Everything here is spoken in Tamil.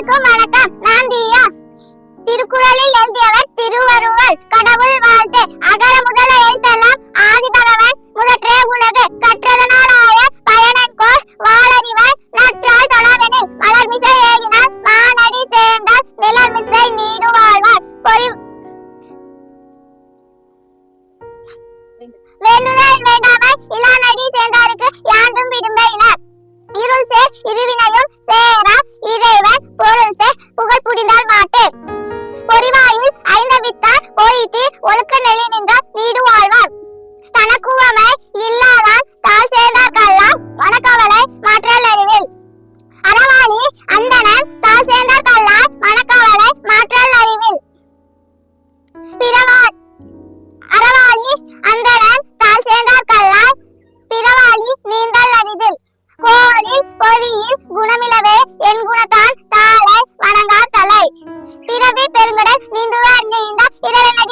அனைவருக்கும் வணக்கம். நான் தியா. திருக்குறளில் எழுதியவர் திருவள்ளுவர். கடவுள் வாழ்த்து. அகர முதல எழுத்தெல்லாம் ஆதி பகவன் முதற்றே உலகு. கற்றதனாலாய பயனன்கோள் வாளறிவாய் நற்றால் தொழாவெனில் மலர்மிசை ஏகினால் மானடி சேர்ந்தால் நிலர்மிசை நீடு வாழ்வார். வேண்டுதல் வேண்டாமை இளானடி சேர்ந்தாருக்கு யாண்டும் விடும்பை இல. இருள் சேர் இருவினையும் சேரா இறைவன் பொருள் சேர் புகழ் புடிந்தால் மாட்டு. பொறிவாயில் ஐந்தவித்தார் போயிட்டு ஒழுக்க நெறி நின்றார் நீடு வாழ்வார். தனக்குவமை இல்லாதான் தாழ் சேர்ந்தார்கெல்லாம் மனக்கவலை மாற்றல் அறிவில். அறவாளி அந்தணன் தாழ் சேர்ந்தார்கெல்லாம் மனக்கவலை மாற்றல் அறிவில். அறவாளி அந்தணன் தாழ் சேர்ந்தார்கெல்லாம் பிறவாளி நீந்தல் அரிதில். கோளில் பொறியில் குணமிலவே என் குணத்தான் தாளை வணங்கார் தலை. பிறவி பெருங்கடல் நீந்துவார் நீந்த இரவனடி